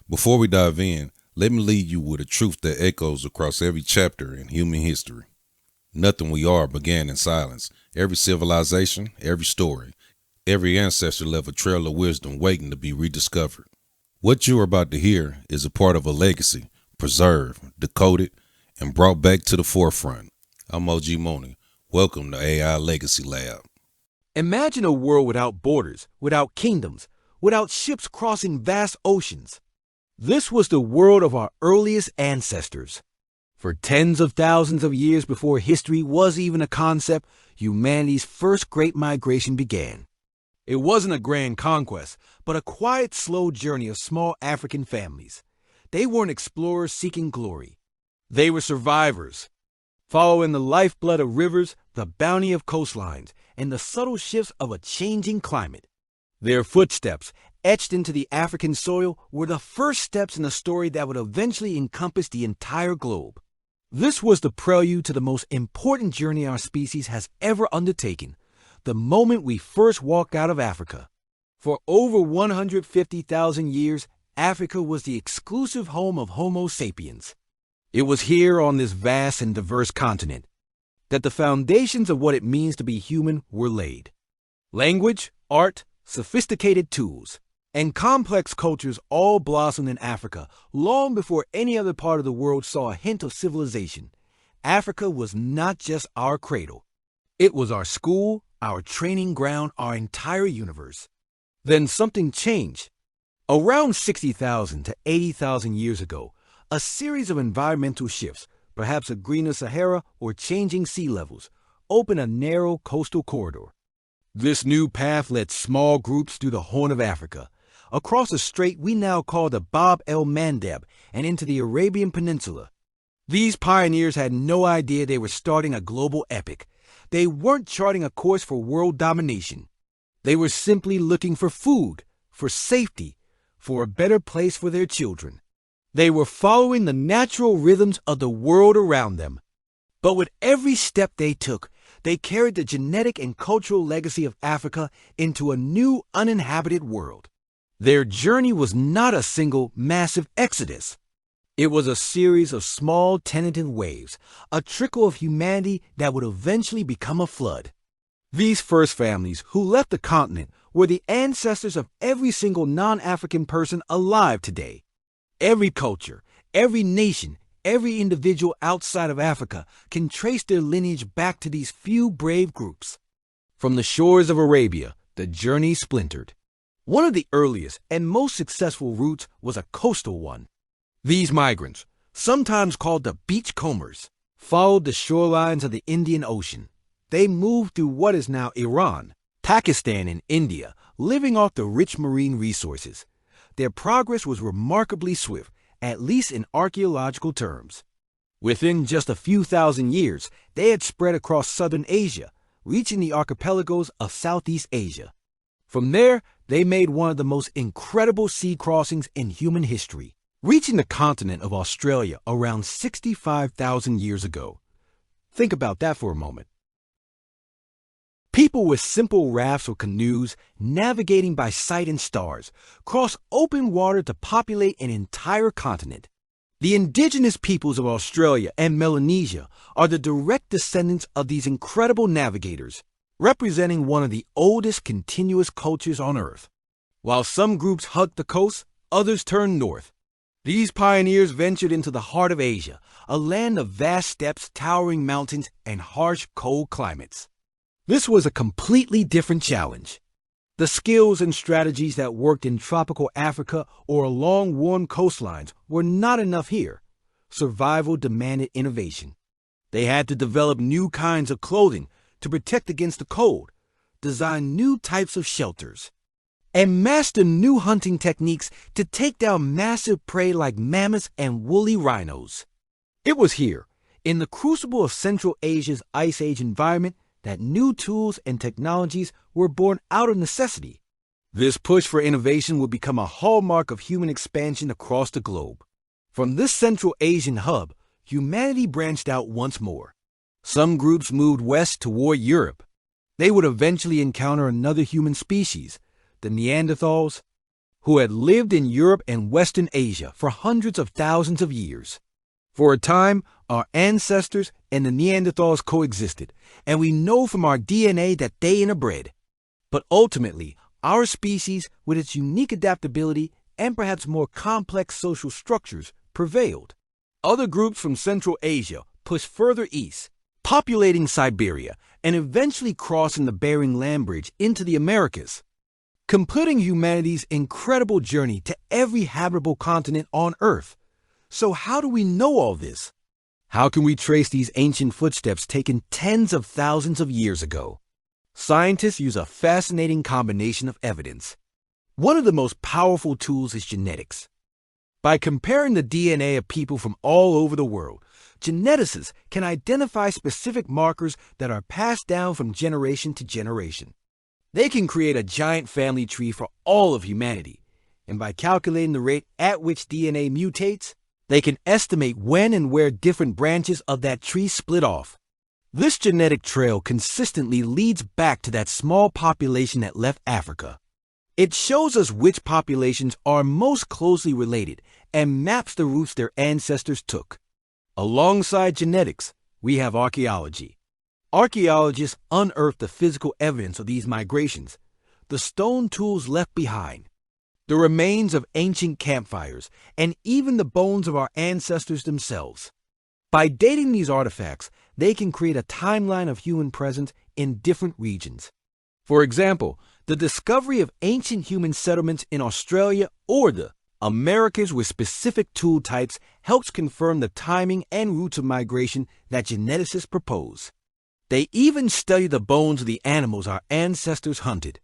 Before we dive in, let me leave you with a truth that echoes across every chapter in human history. Nothing we are began in silence. Every civilization, every story, every ancestor left a trail of wisdom waiting to be rediscovered. What you are about to hear is a part of a legacy, preserved, decoded, and brought back to the forefront. I'm OG Mooney. Welcome to AI Legacy Lab. Imagine a world without borders, without kingdoms, without ships crossing vast oceans. This was the world of our earliest ancestors. For tens of thousands of years before history was even a concept, humanity's first great migration began. It wasn't a grand conquest, but a quiet, slow journey of small African families. They weren't explorers seeking glory. They were survivors, following the lifeblood of rivers, the bounty of coastlines, and the subtle shifts of a changing climate. Their footsteps, etched into the African soil, were the first steps in a story that would eventually encompass the entire globe. This was the prelude to the most important journey our species has ever undertaken, the moment we first walked out of Africa. For over 150,000 years, Africa was the exclusive home of Homo sapiens. It was here on this vast and diverse continent that the foundations of what it means to be human were laid. Language, art, sophisticated tools, and complex cultures all blossomed in Africa long before any other part of the world saw a hint of civilization. Africa was not just our cradle. It was our school, our training ground, our entire universe. Then something changed. Around 60,000 to 80,000 years ago, a series of environmental shifts, perhaps a greener Sahara or changing sea levels, opened a narrow coastal corridor. This new path led small groups through the Horn of Africa, across a strait we now call the Bab el-Mandeb, and into the Arabian Peninsula. These pioneers had no idea they were starting a global epic. They weren't charting a course for world domination. They were simply looking for food, for safety, for a better place for their children. They were following the natural rhythms of the world around them. But with every step they took, they carried the genetic and cultural legacy of Africa into a new uninhabited world. Their journey was not a single, massive exodus. It was a series of small, tentative waves, a trickle of humanity that would eventually become a flood. These first families who left the continent were the ancestors of every single non-African person alive today. Every culture, every nation, every individual outside of Africa can trace their lineage back to these few brave groups. From the shores of Arabia, the journey splintered. One of the earliest and most successful routes was a coastal one. These migrants, sometimes called the beachcombers, followed the shorelines of the Indian Ocean. They moved through what is now Iran, Pakistan, and India, living off the rich marine resources. Their progress was remarkably swift, at least in archaeological terms. Within just a few thousand years, they had spread across southern Asia, reaching the archipelagos of Southeast Asia. From there, they made one of the most incredible sea crossings in human history, reaching the continent of Australia around 65,000 years ago. Think about that for a moment. People with simple rafts or canoes, navigating by sight and stars, cross open water to populate an entire continent. The indigenous peoples of Australia and Melanesia are the direct descendants of these incredible navigators, representing one of the oldest continuous cultures on Earth. While some groups hugged the coast, others turned north. These pioneers ventured into the heart of Asia, a land of vast steppes, towering mountains, and harsh, cold climates. This was a completely different challenge. The skills and strategies that worked in tropical Africa or along warm coastlines were not enough here. Survival demanded innovation. They had to develop new kinds of clothing to protect against the cold, design new types of shelters, and master new hunting techniques to take down massive prey like mammoths and woolly rhinos. It was here, in the crucible of Central Asia's Ice Age environment, that new tools and technologies were born out of necessity. This push for innovation would become a hallmark of human expansion across the globe. From this Central Asian hub, humanity branched out once more. Some groups moved west toward Europe. They would eventually encounter another human species, the Neanderthals, who had lived in Europe and Western Asia for hundreds of thousands of years. For a time, our ancestors and the Neanderthals coexisted, and we know from our DNA that they interbred. But ultimately, our species, with its unique adaptability and perhaps more complex social structures, prevailed. Other groups from Central Asia pushed further east, populating Siberia and eventually crossing the Bering Land Bridge into the Americas, completing humanity's incredible journey to every habitable continent on Earth. So how do we know all this? How can we trace these ancient footsteps taken tens of thousands of years ago? Scientists use a fascinating combination of evidence. One of the most powerful tools is genetics. By comparing the DNA of people from all over the world, geneticists can identify specific markers that are passed down from generation to generation. They can create a giant family tree for all of humanity, and by calculating the rate at which DNA mutates, they can estimate when and where different branches of that tree split off. This genetic trail consistently leads back to that small population that left Africa. It shows us which populations are most closely related and maps the routes their ancestors took. Alongside genetics, we have archaeology. Archaeologists unearth the physical evidence of these migrations, the stone tools left behind, the remains of ancient campfires, and even the bones of our ancestors themselves. By dating these artifacts, they can create a timeline of human presence in different regions. For example, the discovery of ancient human settlements in Australia or the Americas with specific tool types helps confirm the timing and routes of migration that geneticists propose. They even study the bones of the animals our ancestors hunted,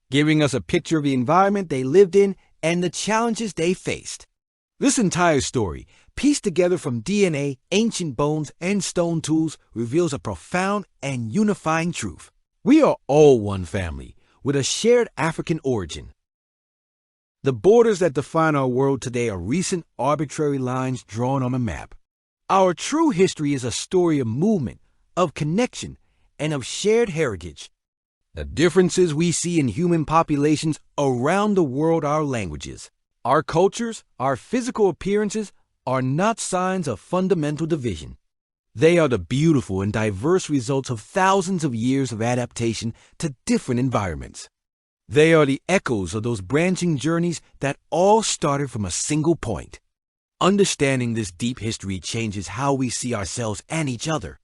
giving us a picture of the environment they lived in and the challenges they faced. This entire story, pieced together from DNA, ancient bones, and stone tools, reveals a profound and unifying truth. We are all one family, with a shared African origin. The borders that define our world today are recent arbitrary lines drawn on a map. Our true history is a story of movement, of connection, and of shared heritage. The differences we see in human populations around the world are languages. Our cultures, our physical appearances, are not signs of fundamental division. They are the beautiful and diverse results of thousands of years of adaptation to different environments. They are the echoes of those branching journeys that all started from a single point. Understanding this deep history changes how we see ourselves and each other.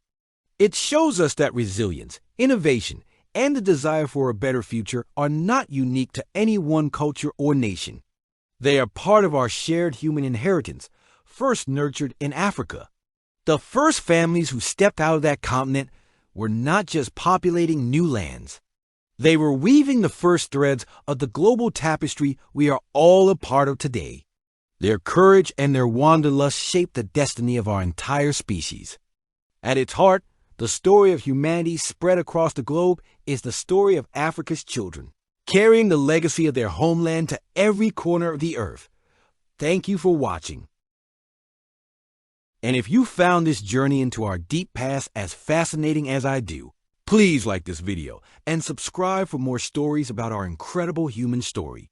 It shows us that resilience, innovation, and the desire for a better future are not unique to any one culture or nation. They are part of our shared human inheritance, first nurtured in Africa. The first families who stepped out of that continent were not just populating new lands. They were weaving the first threads of the global tapestry we are all a part of today. Their courage and their wanderlust shaped the destiny of our entire species. At its heart, the story of humanity spread across the globe is the story of Africa's children, carrying the legacy of their homeland to every corner of the earth. Thank you for watching. And if you found this journey into our deep past as fascinating as I do, please like this video and subscribe for more stories about our incredible human story.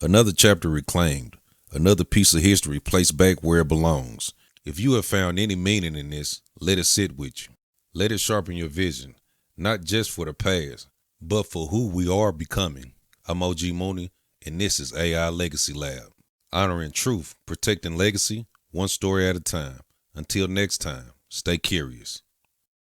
Another chapter reclaimed, another piece of history placed back where it belongs. If you have found any meaning in this, let it sit with you. Let it sharpen your vision, not just for the past, but for who we are becoming. I'm OG Mooney, and this is AI Legacy Lab. Honoring truth, protecting legacy, one story at a time. Until next time, stay curious.